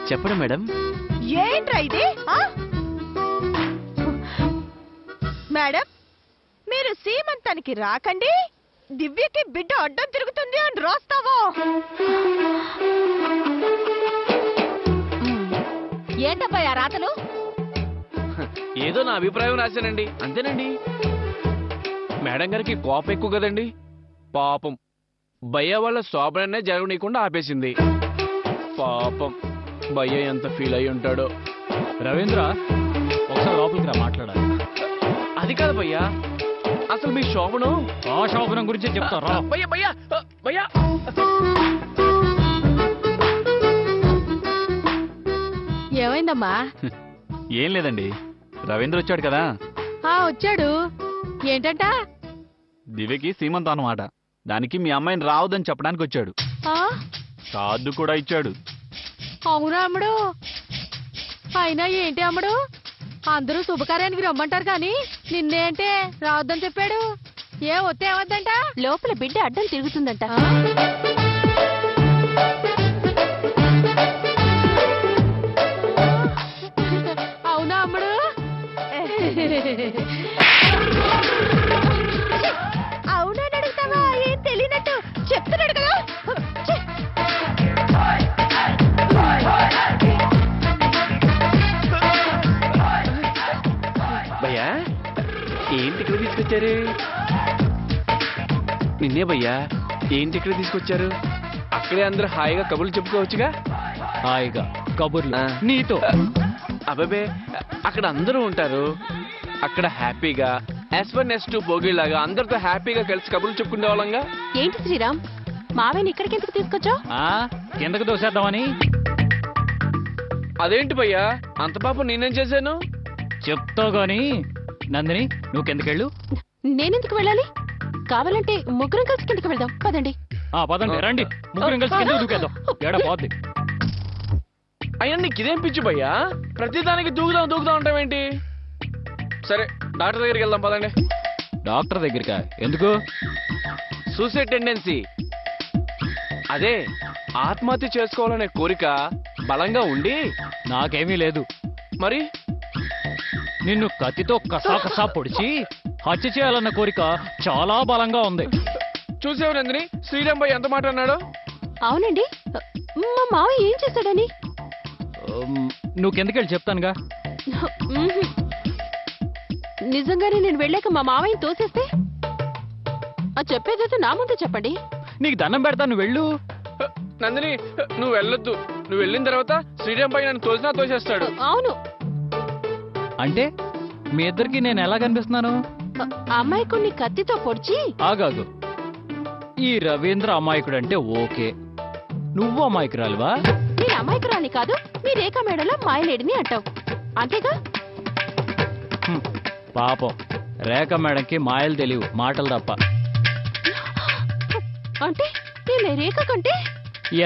చెప్పండి మేడం. ఏంట్రా ఇది? మేడం, మీరు సీమంతానికి రాకండి, దివ్యకి బిడ్డ అడ్డం తిరుగుతుంది అని రాస్తావో? ఏంటబ్బా ఆ రాతలు? ఏదో నా అభిప్రాయం రాశానండి, అంతేనండి. మేడం గారికి కోపం ఎక్కువ కదండి. పాపం భయ్య వాళ్ళ శోభననే జరగనీయకుండా ఆపేసింది. పాపం భయ్య ఎంత ఫీల్ అయి ఉంటాడో. రవీంద్ర, ఒకసారి లోపలికి రా, మాట్లాడాలి. అది కాదు భయ్యా, అసలు మీ శోభనం. ఆ శోభనం గురించి చెప్తారా? భయ్యా భయ్యా భయ్యా ఏమైందమ్మా? ఏం లేదండి, రవీంద్ర వచ్చాడు కదా. వచ్చాడు. ఏంటంట? దివ్యకి సీమంతం అన్నమాట. దానికి మీ అమ్మాయిని రావద్దని చెప్పడానికి వచ్చాడు. కార్డు కూడా ఇచ్చాడు. అవునా అమ్ముడు? అయినా ఏంటి అమ్ముడు, అందరూ శుభకార్యానికి రమ్మంటారు కానీ నిన్నేంటే రావద్దని చెప్పాడు? ఏ వస్తే ఏవద్దంట? లోపల బిడ్డ అడ్డం తిరుగుతుందంట. అవునా అమ్ముడు? అవునని అడుగుతావా? ఏం తెలియనట్టు చెప్తున్నాడు కదా. భయ్యా ఏంటి ఇక్కడ తీసుకొచ్చారు? నిన్నే భయ్యా, ఏంటి ఇక్కడ తీసుకొచ్చారు? అక్కడే అందరూ హాయిగా కబుర్లు చెప్పుకోవచ్చుగా. హాయిగా కబుర్లు నీతో? అబ్బాబే, అక్కడ అందరూ ఉంటారు. అక్కడ హ్యాపీగా S1S2 భోగిలాగా అందరితో హ్యాపీగా కలిసి కబుర్లు చెప్పుకునే వాళ్ళంగా. ఏంటి శ్రీరామ్, మావేని ఇక్కడికి ఎందుకు తీసుకొచ్చావు? కిందకు దోసేద్దామని. అదేంటి భయ్యా, అంత పాపం నేనేం చేశాను? చెప్తావు గాని నందిని, నువ్వు కిందకెళ్ళు. నేనెందుకు వెళ్ళాలి? కావాలంటే ముగ్గురం కలిసి కిందకి వెళ్దాం, పదండి. పదండి, రండి, ముగ్గురం కలిసి కిందకు దూకేద్దాం. ఏడా పోద్ది. అయినా నీకు ఇదేం పిచ్చి భయ్యా, ప్రతిదానికి దూకుదాం దూకుదాం ఉంటావేంటి? సరే, డాక్టర్ దగ్గరికి వెళ్దాం పదండి. డాక్టర్ దగ్గరికా? ఎందుకు? సూసైడ్ టెండెన్సీ, అదే ఆత్మహత్య చేసుకోవాలనే కోరిక బలంగా ఉండి. నాకేమీ లేదు. మరి నిన్ను కత్తితో కసా పొడిచి హత్య చేయాలన్న కోరిక చాలా బలంగా ఉంది. చూసేవారు నందిని, శ్రీరామ్ భాయ్ ఎంత మాట అన్నాడు? అవునండి, మా మావయ్య ఏం చేశాడని? నువ్వు కిందకెళ్ళి చెప్తానుగా. నిజంగానే నేను వెళ్ళాక మా మావయ్య తోసేస్తే? చెప్పేదైతే నా ముందే చెప్పండి. నీకు దండం పెడతా, నువ్వు వెళ్ళు. నందిని, నువ్వు వెళ్ళొద్దు. నువ్వు వెళ్ళిన తర్వాత శ్రీరామ్ భాయ్ నన్ను తోసినా తోసేస్తాడు. అవును. అంటే మీ ఇద్దరికి నేను ఎలా కనిపిస్తున్నాను? అమ్మాయికుడిని కత్తితో పొడిచి. ఆగాగు, ఈ రవీంద్ర అమాయకుడు అంటే ఓకే, నువ్వు అమాయకురాలువా? నేను అమాయకురాలి కాదు, మీ రేఖ మేడలో మాయలేడిని అంటావు, అంతేగా? పాపం రేఖ మేడంకి మాయలు తెలియవు, మాటలు తప్ప. అంటే నేను రేఖ కంటే?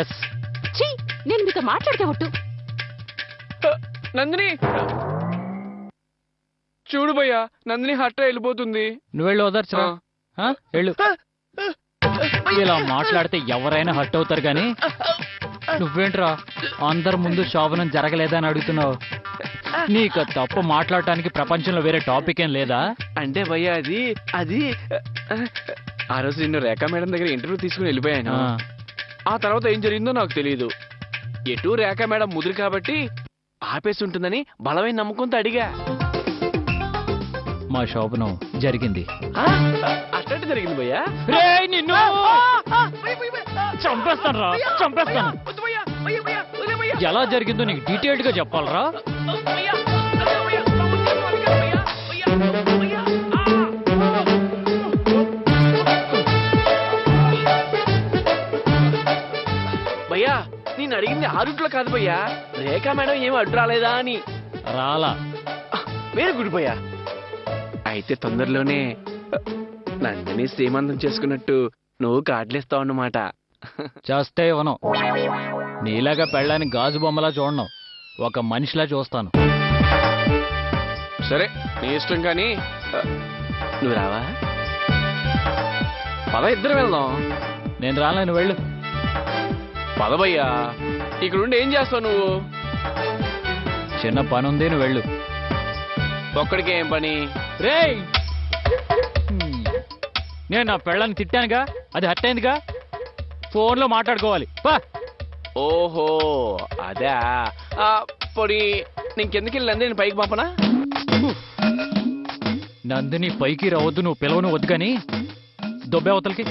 ఎస్. ఛీ, నేను మీతో మాట్లాడితే ఒట్టు. నందిని చూడు భయ్యా, నందిని హట్ట వెళ్ళిపోతుంది. నువ్వు వెళ్ళు, ఓదార్చరా. వెళ్ళు. ఇలా మాట్లాడితే ఎవరైనా హట్ అవుతారు గాని నువ్వేంట్రా అందరి ముందు శోభనం జరగలేదని అడుగుతున్నావు? నీకు తప్పు మాట్లాడటానికి ప్రపంచంలో వేరే టాపిక్ ఏం లేదా? అంటే భయ్యా, అది ఆ రోజు నిన్ను రేఖా మేడం దగ్గర ఇంటర్వ్యూ తీసుకుని వెళ్ళిపోయాను. ఆ తర్వాత ఏం జరిగిందో నాకు తెలియదు. ఎటు రేఖా మేడం ముదురు కాబట్టి ఆపేసి ఉంటుందని బలమైన నమ్మకంతో అడిగా. మా శోభనం జరిగింది. అట్టంటే జరిగింది భయ్యా. నిన్ను చంపేస్తాను రా, చంపేస్తాను. ఎలా జరిగిందో నీకు డీటెయిల్డ్ గా చెప్పాలరా? భయ్యా, నేను అడిగింది ఆ రూట్లో కాదు భయ్యా, రేఖా మేడం ఏమి అడ్డు రాలేదా అని. రాలా? వెరీ గుడ్ భయ్యా. అయితే తొందరలోనే నందిని శ్రీమంతం చేసుకున్నట్టు నువ్వు కార్డులేస్తావు అన్నమాట. చేస్తే ఇవ్వను. నీలాగా పెళ్ళాన్ని గాజు బొమ్మలా చూడను, ఒక మనిషిలా చూస్తాను. సరే, నీ ఇష్టం కానీ నువ్వు రావా? పద, ఇద్దరు వెళ్దాం. నేను రాలేను, వెళ్ళు. పదవయ్యా, ఇక్కడ ఉండి ఏం చేస్తావు నువ్వు? చిన్న పని ఉంది, నువ్వు వెళ్ళు. ఒక్కడికి ఏం పని? రేయ్, నేను నా పెళ్ళని తిట్టానుగా, అది హర్ట్ అయిందిగా. ఫోన్లో మాట్లాడుకోవాలి. పా. ఓహో అదే. పొడి నీకెందుకు వెళ్ళి నేను పైకి పంపనా? నందిని పైకి రావద్దు, నువ్వు పిలవను వద్దు కానీ దొబ్బే అవతలకి.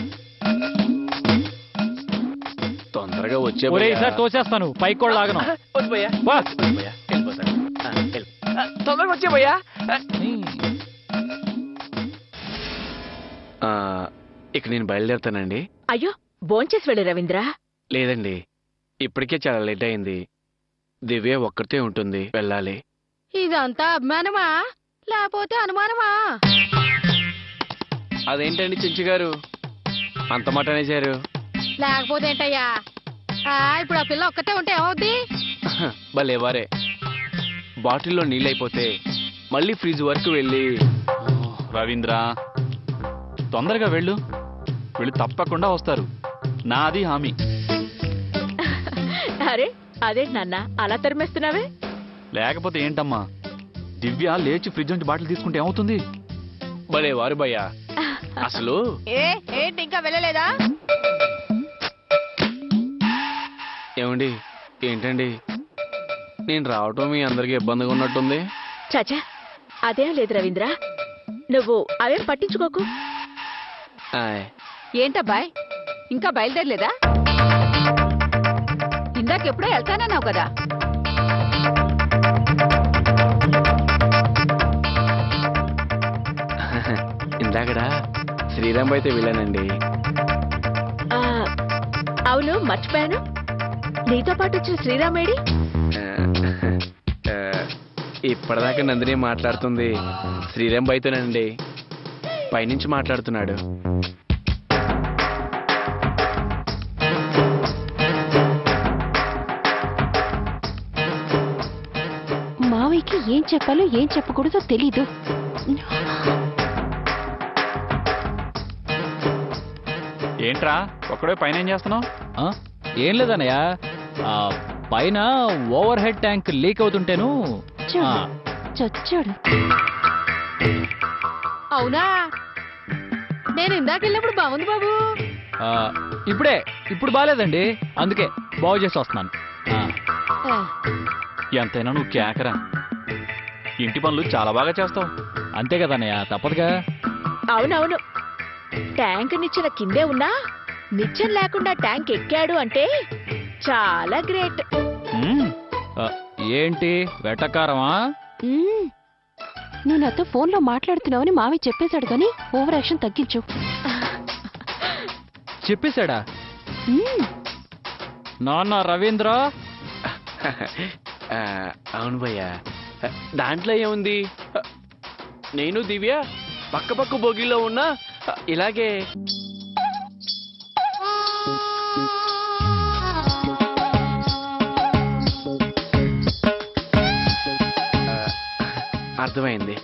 తొందరగా వచ్చే సార్ తోసేస్తాను, పైకి కూడా లాగను. వా. తొందరగా వచ్చే భయ్యా. ఇక నేను బయలుదేరుతానండి. అయ్యో, భోంచేసి వెళ్ళు రవీంద్ర. లేదండి, ఇప్పటికే చాలా లేట్ అయింది. దివ్య ఒక్కరితే ఉంటుంది, వెళ్ళాలి. ఇదంతా అభిమానమా లేకపోతే అనుమానమా? అదేంటండి చెంచు గారు అంత మాట అనేసారు? లేకపోతే ఏంటయ్యా, ఇప్పుడు ఆ పిల్ల ఒక్కతే ఉంటే ఏమవుద్ది? భలేవారే. బాటిల్లో నీళ్ళైపోతే మళ్ళీ ఫ్రిడ్జ్ వరకు వెళ్ళి. రవీంద్ర, తొందరగా వెళ్ళు, వీళ్ళు తప్పకుండా వస్తారు, నాది హామీ. అరే అదేంటి నాన్న అలా తరిమేస్తున్నావే? లేకపోతే ఏంటమ్మా, దివ్య లేచి ఫ్రిడ్జ్ నుంచి బాటిల్ తీసుకుంటే ఏమవుతుంది? భలేవారు భయ్యా. అసలు ఏంటి ఇంకా వెళ్ళలేదా? ఏమండి, ఏంటండి నేను రావటం మీ అందరికి ఇబ్బందిగా ఉన్నట్టుంది? చాచా అదేం లేదు రవీంద్ర, నువ్వు అవేం పట్టించుకోకు. ఏంటబ్బాయ్, ఇంకా బయలుదేరలేదా? ఇందాకెప్పుడో వెళ్తానన్నావు కదా. ఇందాకడా శ్రీరామ్ అయితే వెళ్ళానండి. అవును మర్చిపోయాను, నీతో పాటు వచ్చిన శ్రీరామేడి? ఇప్పటిదాకా నందిని మాట్లాడుతుంది శ్రీరామ్ బైతోనండి, పైనుంచి మాట్లాడుతున్నాడు. మావయ్యకి ఏం చెప్పాలో ఏం చెప్పకూడదో తెలీదు. ఏంట్రా ఒక్కడే పైన ఏం చేస్తున్నావు? ఏం లేదన్నయ్య, పైన ఓవర్ హెడ్ ట్యాంక్ లీక్ అవుతుంటేను. చచ్చాడు. అవునా, నేను ఇందాక వెళ్ళినప్పుడు బాగుంది బాబు. ఇప్పుడు బాగాలేదండి, అందుకే బాగు చేసి వస్తున్నాను. ఎంతైనా నువ్వు కేకరా, ఇంటి పనులు చాలా బాగా చేస్తావు. అంతే కదన్నయ్య, తప్పదుగా. అవునవును, ట్యాంక్ నిచ్చెన కిందే ఉన్నా నిచ్చెన లేకుండా ట్యాంక్ ఎక్కాడు అంటే చాలా గ్రేట్. ఏంటి వెటకారమా? నువ్వు నాతో ఫోన్లో మాట్లాడుతున్నావని మావయ్య చెప్పేశాడు కానీ ఓవర్ యాక్షన్ తగ్గించు. చెప్పేశాడా? నాన్న రవీంద్ర. అవును భయ్యా, దాంట్లో ఏముంది, నేను దివ్య పక్క పక్క బోగిలో ఉన్నా ఇలాగే. అర్థమైంది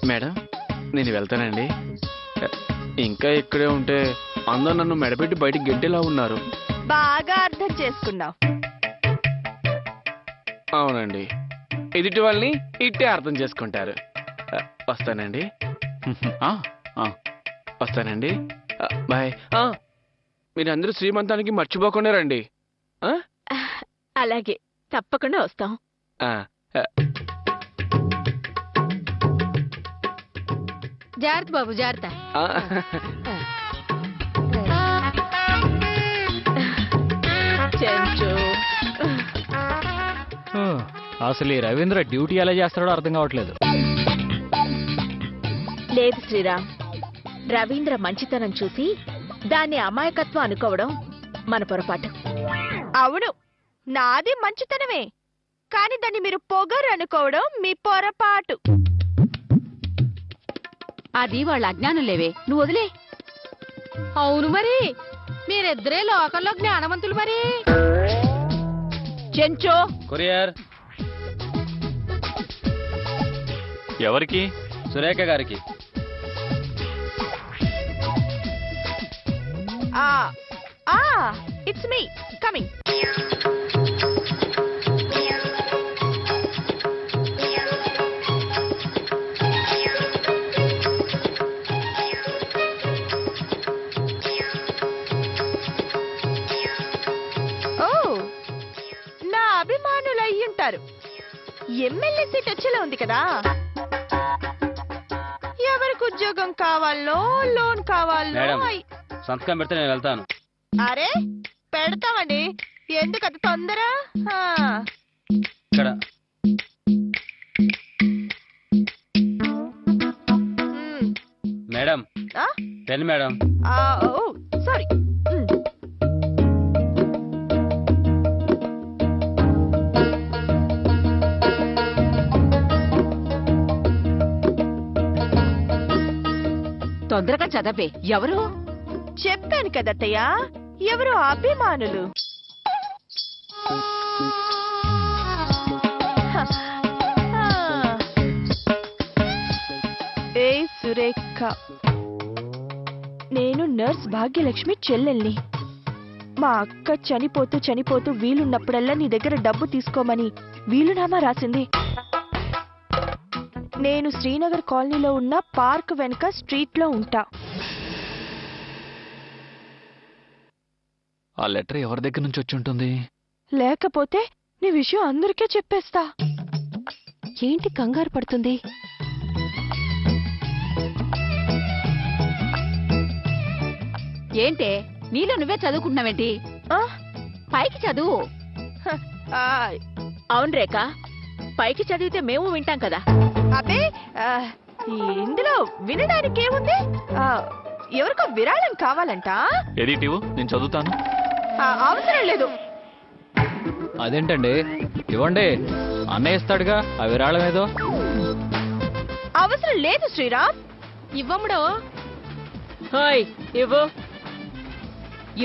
మేడం, నేను వెళ్తానండి. ఇంకా ఇక్కడే ఉంటే అందరూ నన్ను మెడపెట్టి బయటికి గెంటేలా ఉన్నారు. బాగా అర్థం చేసుకున్నావు. అవునండి, ఎదుటి వాళ్ళని ఇట్టే అర్థం చేసుకుంటారు. వస్తానండి. వస్తానండి, బాయ్. మీరందరూ శ్రీమంతానికి మర్చిపోకుండా రండి. అలాగే, తప్పకుండా వస్తాం. జాగ్రత్త బాబు, జాగ్రత్త. అసలు ఈ రవీంద్ర డ్యూటీ ఎలా చేస్తాడో అర్థం కావట్లేదు. లేదు శ్రీరామ్, రవీంద్ర మంచితనం చూసి దాన్ని అమాయకత్వం అనుకోవడం మన పొరపాటు. అవును, నాది మంచితనమే, కానీ దాన్ని మీరు పొగరు అనుకోవడం మీ పొరపాటు. అది వాళ్ళ అజ్ఞానం లేవే, నువ్వు వదిలే. అవును మరి, మీరిద్దరే లోకంలో జ్ఞానవంతులు మరి. చెంచో కొరియర్. ఎవరికి? సురేఖ గారికి. It's it's me coming. ఓ, నా అభిమానులు అయ్యుంటారు. ఎమ్మెల్యే సీట్ వచ్చేలా ఉంది కదా. ఎవరికి ఉద్యోగం కావాలో లోన్ కావాలో మేడం. సంతకం పెడితే నేను వెళ్తాను. అరే పెడతామండి, ఎందుకు అంత తొందర? ఆ, ఇక్కడ మ్, మేడం ఆ? Pen madam. ఓ సారీ. తొందరగా చదవే. ఎవరు? చెప్పాను కదత్తయ్య, ఎవరు అభిమానులు. ఏ సురేఖ, నేను నర్స్ భాగ్యలక్ష్మి చెల్లెల్ని. మా అక్క చనిపోతూ చనిపోతూ వీలున్నప్పుడల్లా నీ దగ్గర డబ్బు తీసుకోమని వీలునామా రాసింది. నేను శ్రీనగర్ కాలనీలో ఉన్న పార్క్ వెనుక స్ట్రీట్ లో ఉంటా. ఆ లెటర్ ఎవరి దగ్గర నుంచి వచ్చి ఉంటుంది? లేకపోతే నీ విషయం అందరికీ చెప్పేస్తా. ఏంటి కంగారు పడుతుంది? ఏంటే నీలో నువ్వే చదువుకుంటున్నావేంటి? ఆ? పైకి చదువు. ఆ, అవును రేఖ, పైకి చదివితే మేము వింటాం కదా. అబ్బే, ఇందులో వినడానికి ఏముంది? ఎవరికో విరాళం కావాలంట. ఎడిటివ్ నేను చదువుతాను. అవసరం లేదు. అదేంటండి, ఇవ్వండి, అన్నయ్య ఇస్తాడుగా ఆ విరాళం ఏదో. అవసరం లేదు శ్రీరామ్. ఇవ్వముడు. హాయ్ ఇవ్వు.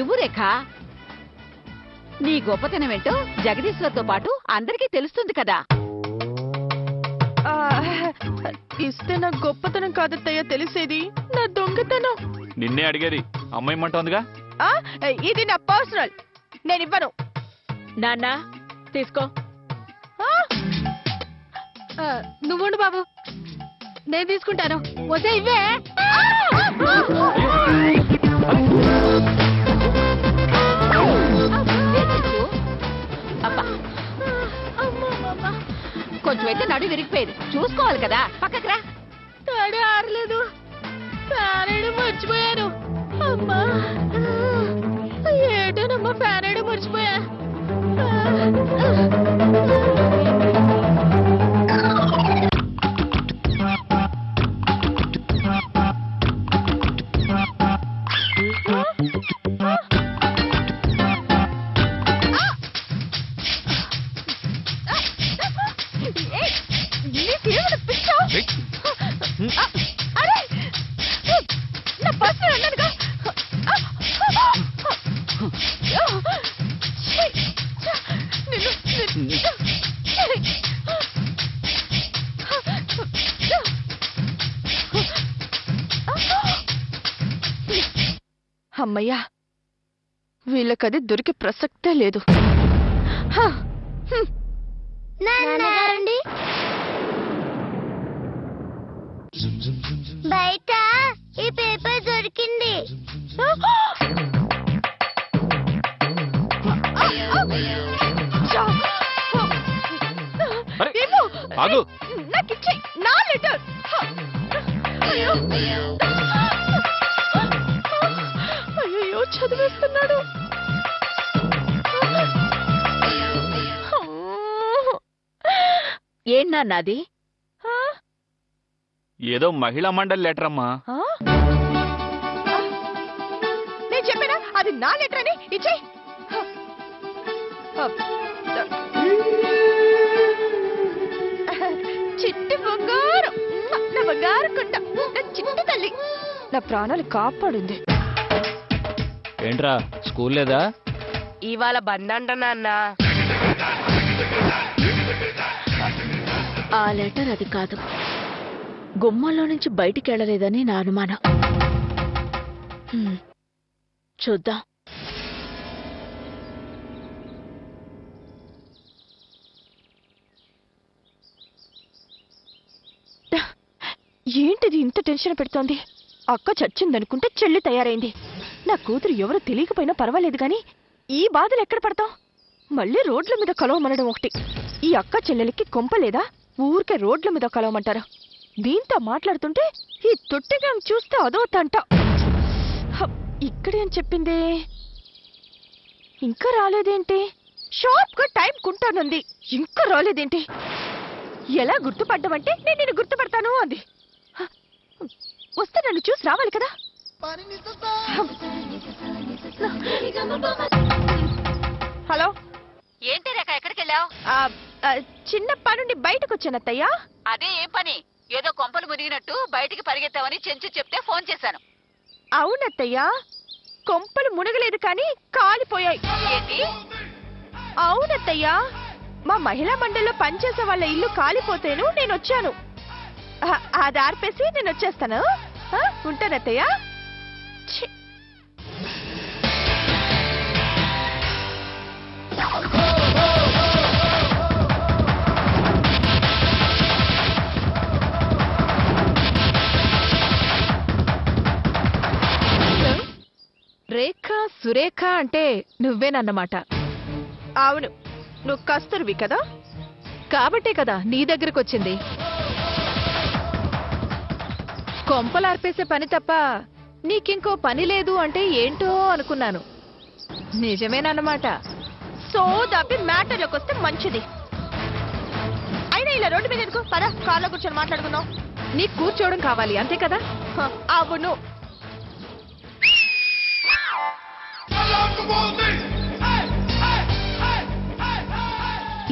ఇవ్వు రేఖ. నీ గొప్పతనం ఏంటో జగదీశ్వర్తో పాటు అందరికీ తెలుస్తుంది కదా. ఆ, ఇస్తే నా గొప్పతనం కాదత్తయ్య తెలిసేది, నా దొంగతనం. నిన్నే అడిగేది, అమ్మాయి మంటోందిగా. ఆ, ఇది నా పర్సనల్, నేను ఇవ్వను. నాన్న తీసుకో. నువ్వుండు బాబు, నేను తీసుకుంటాను. వద్దే ఇవ్వే. అబ్బా, కొంచెం అయితే నడు విరిగిపోయేది, చూసుకోవాలి కదా. పక్కకు రా. తడి ఆరలేదు, ఫ్యాన్ వేయడం మర్చిపోయాను. అమ్మా, ఏటోనమ్మా ఫ్యాన్ వేయడం మర్చిపోయా. అరే, నా పర్సు అన్నానుగా. అమ్మయ్యా, వీళ్ళకది దొరికే ప్రసక్తే లేదు. నాన్నగారండి, బయట ఈ పేపర్ దొరికింది. అరే, ఏమో, ఆగు. నాకు ఇచ్చేయ్, నా లెటర్. అయ్యో, అయ్యో చదివేస్తున్నాడు. ఏం నాన్నది? ఏదో మహిళా మండలి లెటర్ అమ్మా. నేను చెప్పానా అది నా లెటర్ అని? ఇచ్చేయ్. చిట్టి బంగారం, నా బంగారు కొండ, నా చిట్టి తల్లి, నా ప్రాణాలు కాపాడుంది. ఏంట్రా స్కూల్ లేదా? ఇవాళ బంద్ అంట నాన్న. ఆ లెటర్ అది కాదు, గుమ్మంలో నుంచి బయటికి వెళ్ళలేదని నా అనుమానం. చూద్దాం. ఏంటిది ఇంత టెన్షన్ పెడుతోంది? అక్క చచ్చిందనుకుంటే చెల్లి తయారైంది. నా కూతురు ఎవరో తెలియకపోయినా పర్వాలేదు గాని ఈ బాధలు ఎక్కడ పడతాం? మళ్ళీ రోడ్ల మీద కలవమనడం ఒకటి. ఈ అక్క చెల్లెలకి కొంపలేదా? ఊరికే రోడ్ల మీద కలవమంటారా? దీంతో మాట్లాడుతుంటే ఈ తొట్టిగా చూస్తే అదో తంట. ఇక్కడేం చెప్పిందే? ఇంకా రాలేదేంటి? షార్ప్ గా టైం కుంటానుంది, ఇంకా రాలేదేంటి? ఎలా గుర్తుపడ్డామంటే నేను నిన్ను గుర్తుపడతాను అంది. వస్తే నన్ను చూసి రావాలి కదా. హలో, ఏంటి రేఖ ఎక్కడికి వెళ్ళావు? చిన్న పనుండి బయటకు వచ్చానత్తయ్యా. అదే ఏం పని? ఏదో కొంపలు మునిగినట్టు బయటికి పరిగెత్తావని చెంచు చెప్తే ఫోన్ చేశాను. అవునత్తయ్యా, కొంపలు మునగలేదు కానీ కాలిపోయాయి. ఏంటి? అవునత్తయ్యా, మా మహిళా మండలిలో పనిచేసే వాళ్ళ ఇల్లు కాలిపోతేను నేను వచ్చాను. అది ఆర్పేసి నేను వచ్చేస్తాను. ఉంటానత్తయ్యా. ఛీ. రేఖ సురేఖ అంటే నువ్వేనన్నమాట. అవును, నువ్వు కస్తూరివి కదా, కాబట్టే కదా నీ దగ్గరకు వచ్చింది. కొంపలార్పేసే పని తప్ప నీకింకో పని లేదు అంటే ఏంటో అనుకున్నాను. నిజమేనన్నమాట. సోదాపి మ్యాటర్లోకి వస్తే మంచిది. అయినా ఇలా రోడ్డు మీద ఎందుకు? పద, కార్లో కూర్చొని మాట్లాడుకుందాం. నీకు కూర్చోవడం కావాలి అంతే కదా? అవును.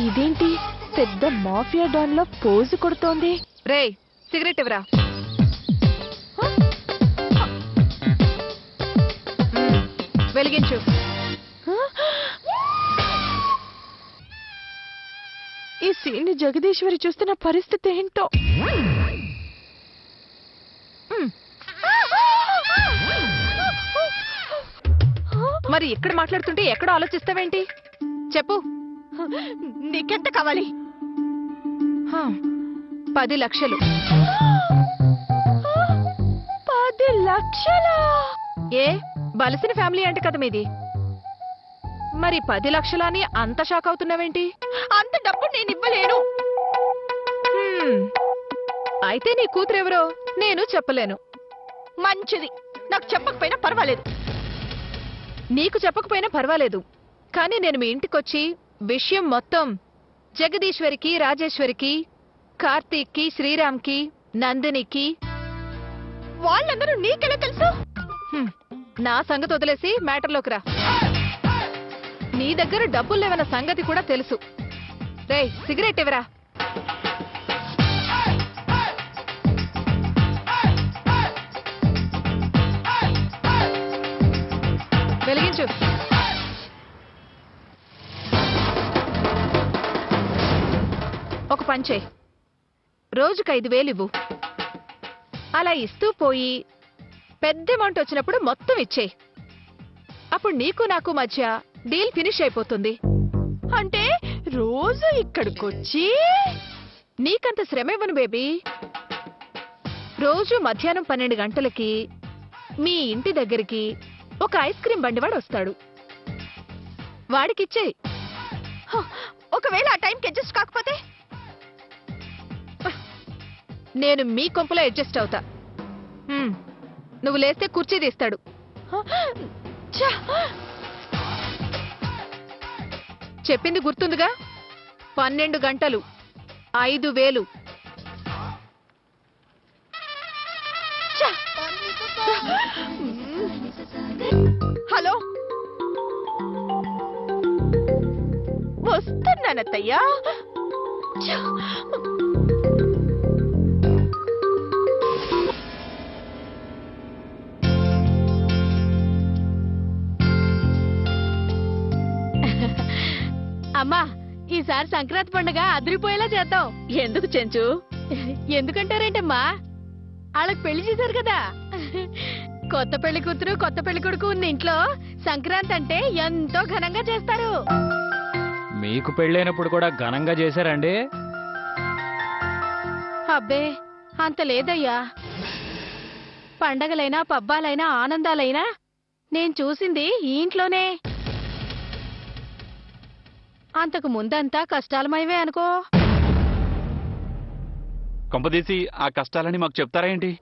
ఇదేంటి పెద్ద మాఫియా డాన్ లో పోజు కొడుతోంది? రేయ్, సిగరెట్ ఇవ్వరా. వెలిగించు. ఈ సీన్ జగదీశ్వరి చూస్తున్న పరిస్థితి ఏంటో. మరి ఇక్కడ మాట్లాడుతుంటే ఎక్కడ ఆలోచిస్తావేంటి? చెప్పు. నీకెంత కావాలి? 10 లక్షలు. 10 లక్షలా? ఏ బలసిన ఫ్యామిలీ అంటే కదా మీది. మరి 10 లక్షలని అంత షాక్ అవుతున్నావేంటి? అంత డబ్బు నేను ఇవ్వలేను. అయితే నీ కూతురెవరో నేను చెప్పలేను. మంచిది, నాకు చెప్పకపోయినా పర్వాలేదు. నీకు చెప్పకపోయినా పర్వాలేదు, కానీ నేను మీ ఇంటికొచ్చి విషయం మొత్తం జగదీశ్వరికి, రాజేశ్వరికి, కార్తీక్కి, శ్రీరామ్కి, నందినికి. వాళ్ళందరూ నీకెలా తెలుసు? నా సంగతి వదిలేసి మ్యాటర్లోకి రా. నీ దగ్గర డబ్బులు లేవన్న సంగతి కూడా తెలుసు. రేయ్, సిగరెట్ ఇవ్వరా. వెలిగించు. ఒక పంచే, రోజుకు 5,000 ఇవ్వు. అలా ఇస్తూ పోయి పెద్ద అమౌంట్ వచ్చినప్పుడు మొత్తం ఇచ్చేయి. అప్పుడు నీకు నాకు మధ్య డీల్ ఫినిష్ అయిపోతుంది. అంటే రోజు ఇక్కడికొచ్చి నీకంత శ్రమ ఇవ్వను బేబీ. రోజు మధ్యాహ్నం 12 గంటలకి మీ ఇంటి దగ్గరికి ఒక ఐస్ క్రీం బండివాడు వస్తాడు. వాడికిచ్చేయి. ఒకవేళ ఆ టైంకి అడ్జస్ట్ కాకపోతే నేను మీ కొంపలో అడ్జస్ట్ అవుతా. నువ్వు లేస్తే కుర్చీ తీస్తాడు. చెప్పింది గుర్తుందిగా? 12 గంటలు 5,000. హలో, వస్తున్నానత్తయ్యా. అమ్మా, ఈసారి సంక్రాంతి పండుగ అదిరిపోయేలా చేద్దాం. ఎందుకు చెంచు? ఎందుకంటారేంటమ్మా? వాళ్ళకి పెళ్లి చేశారు కదా. కొత్త పెళ్లి కూతురు, కొత్త పెళ్లి కొడుకు ఉన్న ఇంట్లో సంక్రాంతి అంటే ఎంతో ఘనంగా చేస్తారు. మీకు పెళ్ళైనప్పుడు కూడా ఘనంగా చేశారండి? అబ్బే, అంత లేదయ్యా. పండగలైనా పబ్బాలైనా ఆనందాలైనా నేను చూసింది ఈ ఇంట్లోనే. అంతకు ముందంతా కష్టాలమైవే అనుకో. కొంపదీసి ఆ కష్టాలని మాకు చెప్తారా ఏంటి?